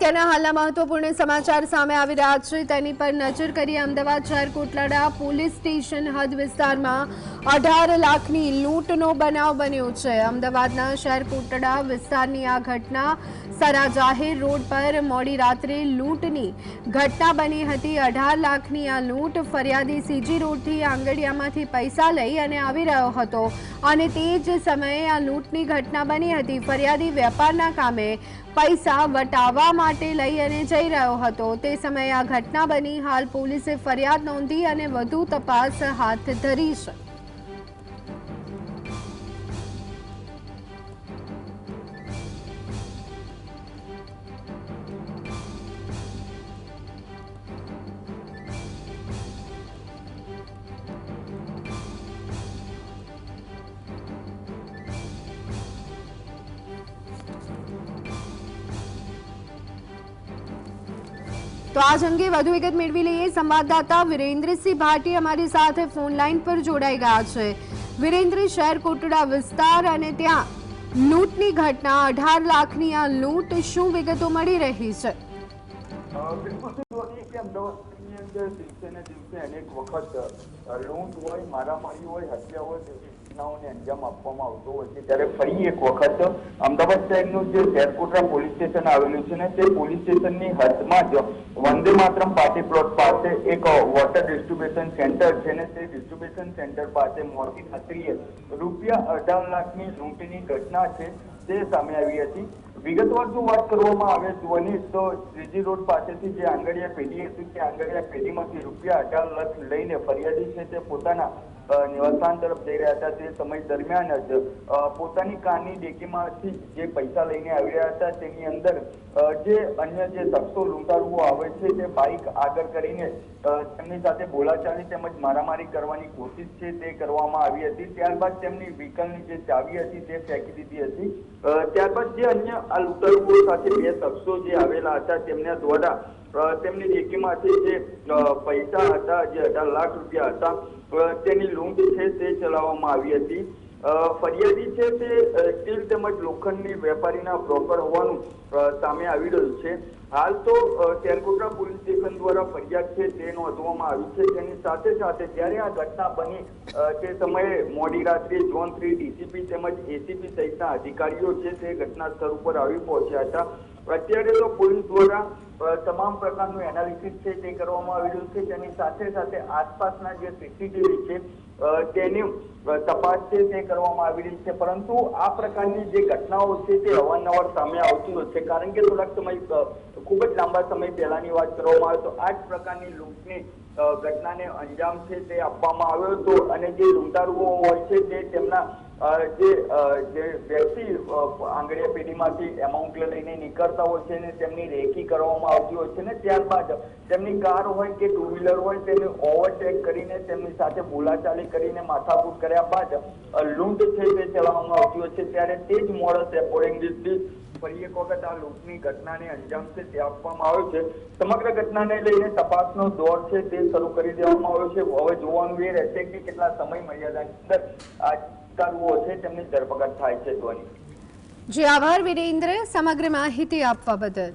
તેના હાલના મહત્વપૂર્ણ સમાચાર સામે આવી રહ્યા છે તેની પર નજર કરીએ। અમદાવાદ શહેર કોટલાડા પોલીસ સ્ટેશન હદ વિસ્તારમાં 18 લાખની લૂંટનો બનાવ બન્યો છે। અમદાવાદના શહેર કોટલાડા વિસ્તારની આ ઘટના સરા જાહેર રોડ પર મોડી રાત્રે લૂંટની ઘટના બની હતી। 18 લાખની આ લૂંટ ફરિયાદી સીજી રોડથી આંગડિયામાંથી પૈસા લઈ અને આવી રહ્યો હતો અને તે જ સમયે આ લૂંટની ઘટના બની હતી। ફરિયાદી વેપારના કામે પૈસા વટાવવા માટે લઈ અને જઈ રહ્યો હતો તે સમયે આ ઘટના બની। હાલ પોલીસે ફરિયાદ નોંધી અને વધુ તપાસ હાથ ધરી છે। तो आज अंगे વધુ વિગત મેળવી લઈએ। સંવાદદાતા વિરેન્દ્રસિંહ ભાટી અમારી સાથે ફોન લાઈન પર જોડાઈ ગયા છે। વિરેન્દ્ર, શહેર કોટડા વિસ્તાર અને ત્યાં લૂંટની ઘટના 18 લાખની આ લૂંટ, શું વિગતો મળી રહી છે? અનેક વખત લૂંટ હોય, મારામારી હોય, હત્યા હોય તેવી ઘટનાઓને અંજામ આપવામાં આવતો હોય છે। ત્યારે ફરી એક વખત અમદાવાદ શહેરનું જે શેરકોટડા પોલીસ સ્ટેશન આવેલું છે ને તે પોલીસ સ્ટેશનની હદમાં જ વંદે માતરમ પાર્ટી પ્લોટ પાસે એક વોટર ડિસ્ટ્રીબ્યુશન સેન્ટર છે ને તે ડિસ્ટ્રીબ્યુશન સેન્ટર પાસે મોડી રાત્રિએ રૂપિયા 18 લાખની લૂંટની ઘટના છે તે સામે આવી હતી। વિગતવાર જો વાત કરવામાં આવે તો સીજી રોડ પાસેથી જે આંગડિયા પેઢી હતી તે આંગડિયા પેઢીમાંથી રૂપિયા 18 લાખ લઈને ફરિયાદી છે તે પોતાના નિવાસસ્થાન તરફ જઈ રહ્યા હતા। તે સમય દરમિયાન જ પોતાની કારની ડેકીમાંથી જે પૈસા લઈને આવી રહ્યા હતા તેની અંદર જે અન્ય જે શખ્સો લૂંટારુઓ આવે છે તે બાઇક આગળ કરીને તેમની સાથે બોલાચાલી તેમજ મારામારી કરવાની કોશિશ છે તે કરવામાં આવી હતી। ત્યારબાદ તેમની વ્હીકલની જે ચાવી હતી તે ફેંકી દીધી હતી। ત્યારબાદ જે અન્ય આ લૂંટારુઓ સાથે બે શખ્સો જે આવેલા હતા તેમના દ્વારા તેમની ડેકીમાંથી જે પૈસા હતા જે 18 લાખ રૂપિયા હતા તેની લૂંટ છે તે ચલાવવામાં આવી હતી। ફરિયાદી છે તે સ્ટીલ તેમજ લોખંડની વેપારીના બ્રોકર હોવાનું સામે આવી રહ્યું છે। હાલ તો શેરકોટડા પોલીસ સ્ટેશન દ્વારા ફરિયાદ છે તે નોંધવામાં આવી છે। તેની સાથે સાથે જ્યારે આ ઘટના બની તે સમયે મોડી રાત્રે ઝોન 3 ડીસીપી તેમજ એસીપી સહિતના અધિકારીઓ છે તે ઘટના સ્થળ ઉપર આવી પહોંચ્યા હતા। અત્યારે તો પોલીસ દ્વારા તમામ પ્રકારનું એનાલિસિસ છે તે કરવામાં આવી રહ્યું છે। તેની સાથે સાથે આસપાસના જે સીસીટીવી છે તેની તપાસ છે તે કરવામાં આવી રહી છે। પરંતુ આ પ્રકારની જે ઘટનાઓ છે તે અવારનવાર સામે આવતી હોય છે, કારણ કે થોડાક સમય ખૂબ જ લાંબા સમય પહેલાની વાત કરવામાં આવે તો આ જ પ્રકારની લૂંટની ઘટનાને અંજામ છે તે આપવામાં આવ્યો હતો અને જે લૂંટારુઓ હોય છે તે તેમના જે વ્યક્તિ આંગડિયા પેઢીમાંથી એમાઉન્ટ લઈને નીકળતા હોય છે ને તેમની રેકી કરવામાં આવતી હોય છે ને ત્યારબાદ તેમની કાર હોય કે ટુ વ્હીલર હોય તેને ઓવરટેક કરીને તેમની સાથે બોલાચાલી કરીને માથાકૂટ કર્યા બાદ લૂંટ છે તે ચલાવવામાં આવતી હોય છે। ત્યારે તે જ મોડસ એકોર્ડિંગલી ફરી એક વખત આ લૂંટની ઘટનાને અંજામ છે તે આપવામાં આવ્યો છે। સમગ્ર ઘટનાને લઈને તપાસનો દોર છે તે શરૂ કરી દેવામાં આવ્યો છે। હવે જોવાનું એ રહેશે કે કેટલા સમય મર્યાદાની અંદર આ લૂંટારુઓ છે તેમની ધરપકડ થાય છે। જી આભાર વિરેન્દ્ર, સમગ્ર માહિતી આપવા બદલ।